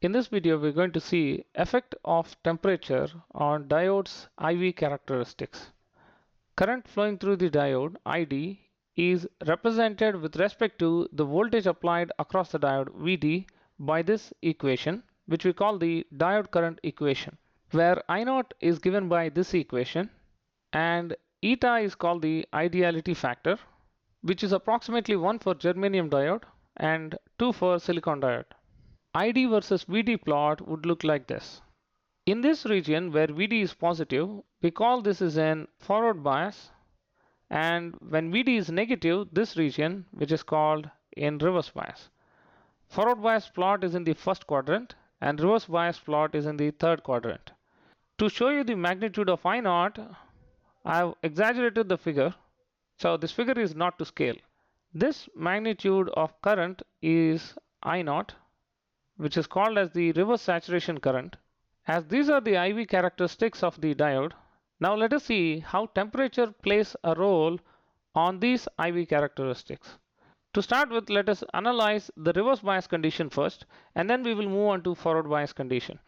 In this video, we're going to see effect of temperature on diode's IV characteristics. Current flowing through the diode, ID, is represented with respect to the voltage applied across the diode, VD, by this equation, which we call the diode current equation, where I0 is given by this equation, and eta is called the ideality factor, which is approximately 1 for germanium diode and 2 for silicon diode. ID versus VD plot would look like this. In this region where VD is positive, we call this as an forward bias, and when VD is negative, this region, which is called in reverse bias. Forward bias plot is in the first quadrant and reverse bias plot is in the third quadrant. To show you the magnitude of I0, I have exaggerated the figure, so this figure is not to scale. This magnitude of current is I0, which is called as the reverse saturation current. As these are the IV characteristics of the diode, now let us see how temperature plays a role on these IV characteristics. To start with, let us analyze the reverse bias condition first, and then we will move on to forward bias condition.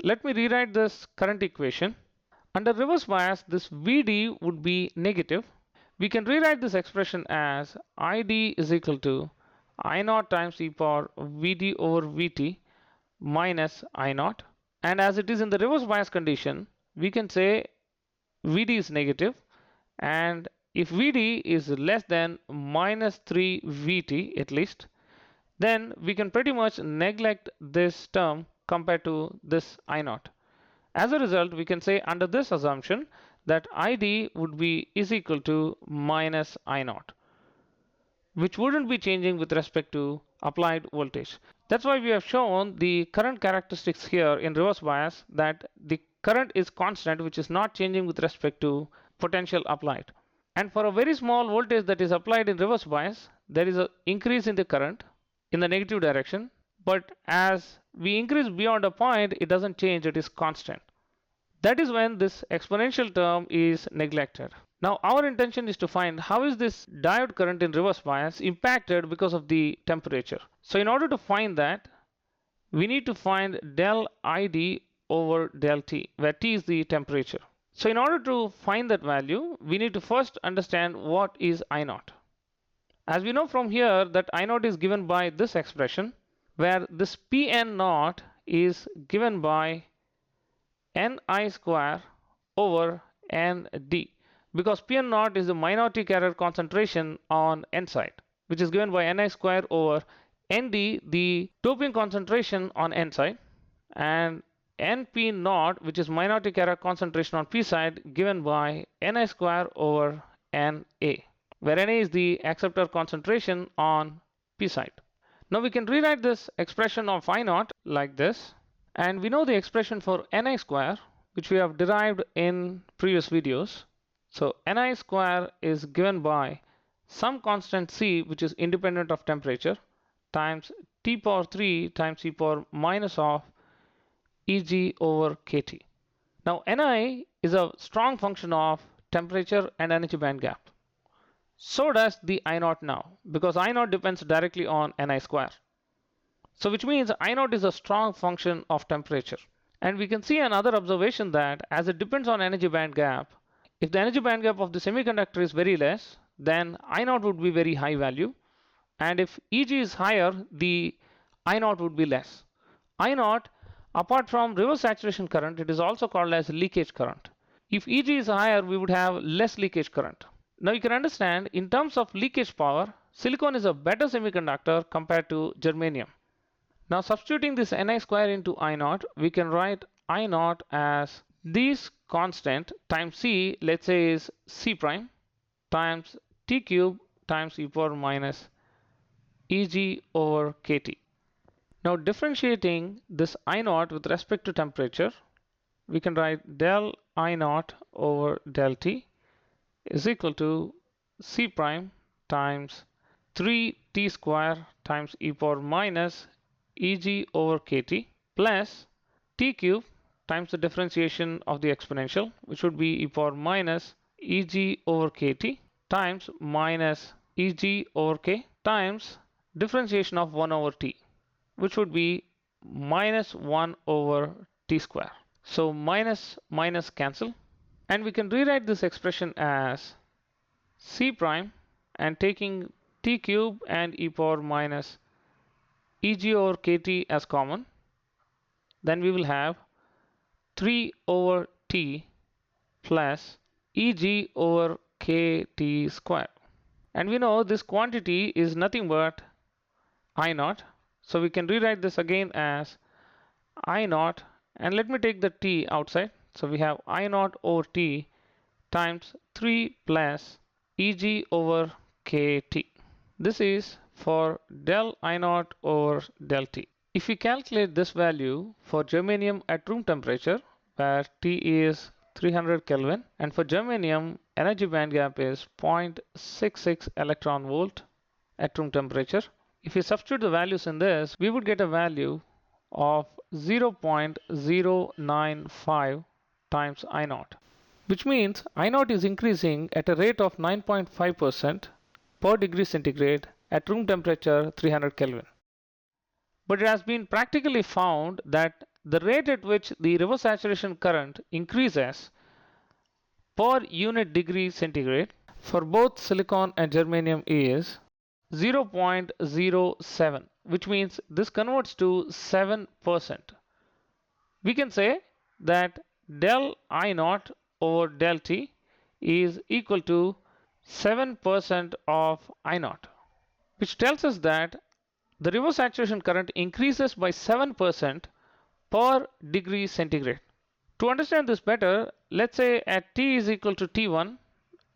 Let me rewrite this current equation. Under reverse bias, this VD would be negative. We can rewrite this expression as ID is equal to I0 times e power VD over VT minus I0. And as it is in the reverse bias condition, we can say VD is negative, and if VD is less than minus 3 VT at least, then we can pretty much neglect this term compared to this I0. As a result, we can say under this assumption that ID would be is equal to minus I0, which wouldn't be changing with respect to applied voltage. That's why we have shown the current characteristics here in reverse bias, that the current is constant, which is not changing with respect to potential applied. And for a very small voltage that is applied in reverse bias, there is an increase in the current in the negative direction, but as we increase beyond a point, it doesn't change, it is constant. That is when this exponential term is neglected. Now our intention is to find how is this diode current in reverse bias impacted because of the temperature. So in order to find that, we need to find del ID over del T, where T is the temperature. So in order to find that value, we need to first understand what is I0. As we know from here that I0 is given by this expression, where this Pn0 is given by Ni square over Nd, because Pn0 is the minority carrier concentration on N side, which is given by Ni square over Nd, the doping concentration on N side, and Np0, which is minority carrier concentration on P side, given by Ni square over Na, where Na is the acceptor concentration on P side. Now we can rewrite this expression of I0 like this, and we know the expression for Ni square, which we have derived in previous videos. So Ni square is given by some constant C, which is independent of temperature, times T power 3 times e power minus of Eg over Kt. Now Ni is a strong function of temperature and energy band gap. So does the I0 now, because I0 depends directly on Ni square. So which means I0 is a strong function of temperature. And we can see another observation that as it depends on energy band gap, if the energy band gap of the semiconductor is very less, then I0 would be very high value. And if Eg is higher, the I0 would be less. I0, apart from reverse saturation current, it is also called as leakage current. If Eg is higher, we would have less leakage current. Now you can understand, in terms of leakage power, silicon is a better semiconductor compared to germanium. Now substituting this Ni square into I0, we can write I0 as this constant times C, let's say is C prime, times T cube times e power minus Eg over Kt. Now differentiating this I0 with respect to temperature, we can write del I0 over del T is equal to C prime times 3T square times e power minus Eg over Kt plus T cube times the differentiation of the exponential, which would be e power minus Eg over Kt times minus Eg over K times differentiation of 1 over T, which would be minus 1 over t square. So minus minus cancel. And we can rewrite this expression as c prime and taking t cube and e power minus eg over kt as common. Then we will have 3 over t plus eg over kt square. And we know this quantity is nothing but I naught. So we can rewrite this again as I naught, and let me take the t outside. So we have I naught over t times 3 plus Eg over Kt. This is for del I naught over del T. If we calculate this value for germanium at room temperature, where T is 300 Kelvin, and for germanium energy band gap is 0.66 electron volt at room temperature. If we substitute the values in this, we would get a value of 0.095 times I naught, which means I naught is increasing at a rate of 9.5% per degree centigrade at room temperature 300 Kelvin. But it has been practically found that the rate at which the reverse saturation current increases per unit degree centigrade for both silicon and germanium is 0.07, which means this converts to 7%. We can say that del I naught over del T is equal to 7% of I naught, which tells us that the reverse saturation current increases by 7% per degree centigrade. To understand this better, let's say at T is equal to T1,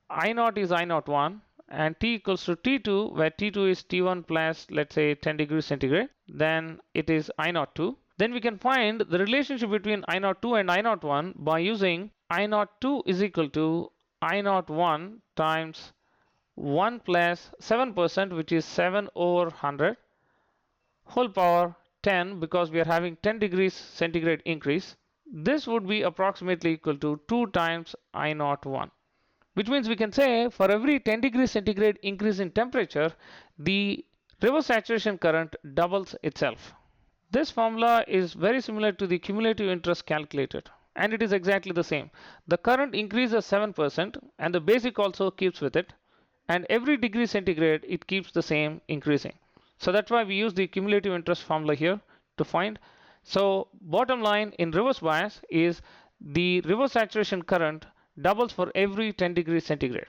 I naught is I naught 1, and T equals to T2, where T2 is T1 plus, let's say, 10 degrees centigrade, then it is I naught 2. Then we can find the relationship between I naught 2 and I naught 1 by using I naught 2 is equal to I naught 1 times 1 plus 7%, which is 7 over 100, whole power 10, because we are having 10 degrees centigrade increase. This would be approximately equal to 2 times I naught 1, which means we can say for every 10 degrees centigrade increase in temperature, the reverse saturation current doubles itself. This formula is very similar to the cumulative interest calculated, and it is exactly the same. The current increases 7% and the basic also keeps with it, and every degree centigrade it keeps the same increasing. So that's why we use the cumulative interest formula here to find. So bottom line in reverse bias is the reverse saturation current doubles for every 10 degrees centigrade.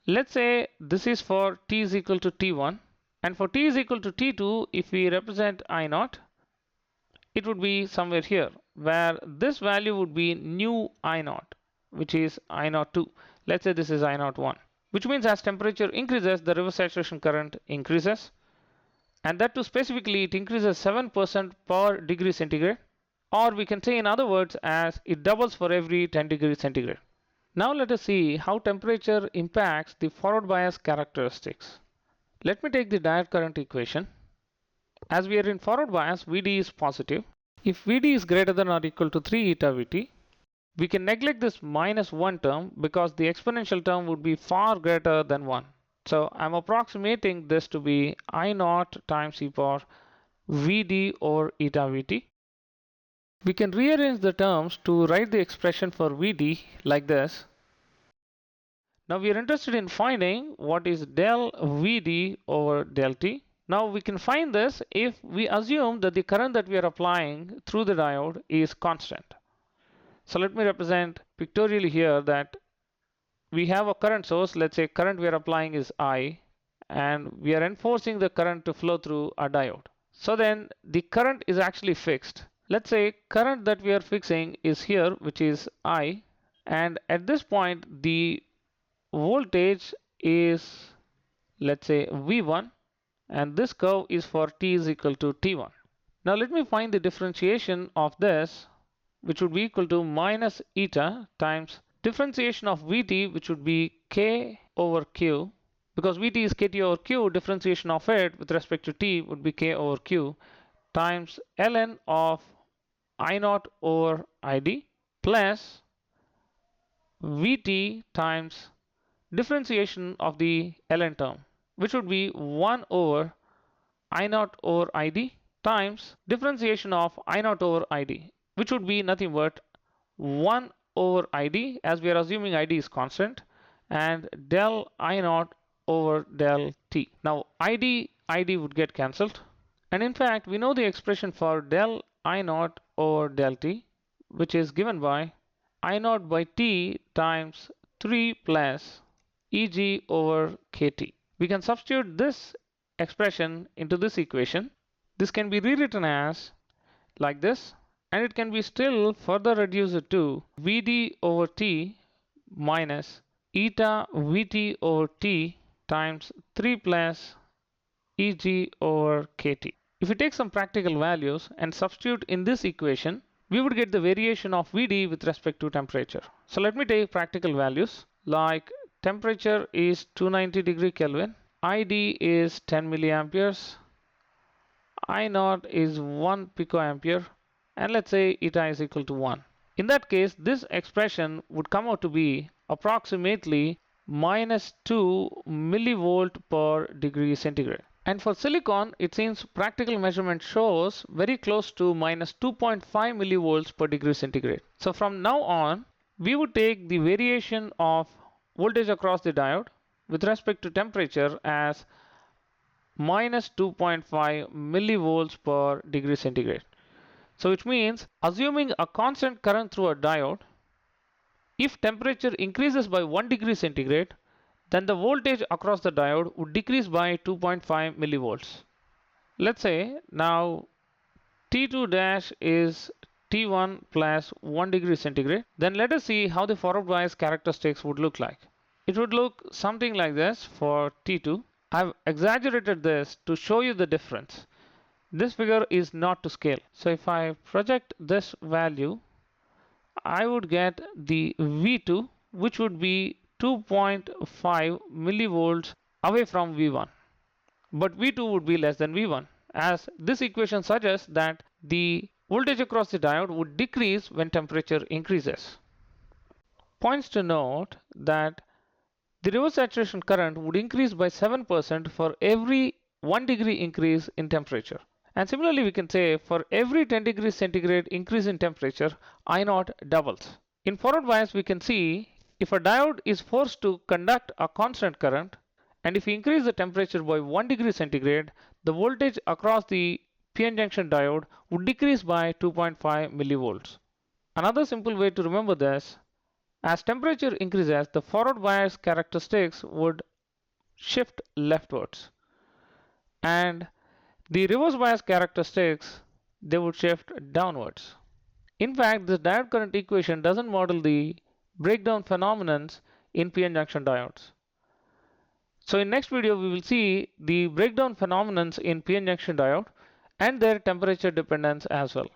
Let's say this is for T is equal to T1, and for T is equal to T2, if we represent I naught, it would be somewhere here, where this value would be new I naught, which is I naught 2. Let's say this is I naught 1, which means as temperature increases, the reverse saturation current increases, and that too specifically it increases 7% per degree centigrade, or we can say in other words as it doubles for every 10 degrees centigrade. Now let us see how temperature impacts the forward bias characteristics. Let me take the diode current equation. As we are in forward bias, Vd is positive. If Vd is greater than or equal to 3 eta Vt, we can neglect this minus 1 term because the exponential term would be far greater than 1. So I'm approximating this to be I naught times e power Vd over eta Vt. We can rearrange the terms to write the expression for Vd like this. Now we are interested in finding what is del Vd over del T. Now we can find this if we assume that the current that we are applying through the diode is constant. So let me represent pictorially here that we have a current source. Let's say current we are applying is I, and we are enforcing the current to flow through a diode. So then the current is actually fixed. Let's say current that we are fixing is here, which is I, and at this point the voltage is, let's say, V1, and this curve is for T is equal to T1. Now let me find the differentiation of this, which would be equal to minus eta times differentiation of Vt, which would be K over Q, because Vt is Kt over Q, differentiation of it with respect to T would be K over Q, times ln of I naught over Id plus Vt times differentiation of the ln term, which would be 1 over I naught over Id times differentiation of I0 over ID, which would be nothing but 1 over ID, as we are assuming ID is constant, and del I0 over del T. Now ID would get cancelled, and in fact we know the expression for del I0 over del T, which is given by I0 by T times 3 plus Eg over Kt. We can substitute this expression into this equation. This can be rewritten as like this, and it can be still further reduced to Vd over T minus eta Vt over T times 3 plus Eg over Kt. If we take some practical values and substitute in this equation, we would get the variation of Vd with respect to temperature. So let me take practical values, like temperature is 290 degree Kelvin, ID is 10 milliamperes, I0 is 1 picoampere, and let's say eta is equal to 1. In that case, this expression would come out to be approximately minus 2 millivolt per degree centigrade. And for silicon, it seems practical measurement shows very close to minus 2.5 millivolts per degree centigrade. So from now on, we would take the variation of voltage across the diode with respect to temperature as minus 2.5 millivolts per degree centigrade. So which means, assuming a constant current through a diode, if temperature increases by 1 degree centigrade, then the voltage across the diode would decrease by 2.5 millivolts. Let's say now T2 dash is T1 plus 1 degree centigrade. Then let us see how the forward bias characteristics would look like. It would look something like this for T2. I've exaggerated this to show you the difference. This figure is not to scale. So if I project this value, I would get the V2, which would be 2.5 millivolts away from V1. But V2 would be less than V1, as this equation suggests that the voltage across the diode would decrease when temperature increases. Points to note that the reverse saturation current would increase by 7% for every 1 degree increase in temperature. And similarly, we can say for every 10 degrees centigrade increase in temperature, I0 doubles. In forward bias, we can see if a diode is forced to conduct a constant current, and if we increase the temperature by 1 degree centigrade, the voltage across the PN junction diode would decrease by 2.5 millivolts. Another simple way to remember this: as temperature increases, the forward bias characteristics would shift leftwards, and the reverse bias characteristics, they would shift downwards. In fact, this diode current equation doesn't model the breakdown phenomenon in PN junction diodes. So in next video, we will see the breakdown phenomenon in PN junction diode and their temperature dependence as well.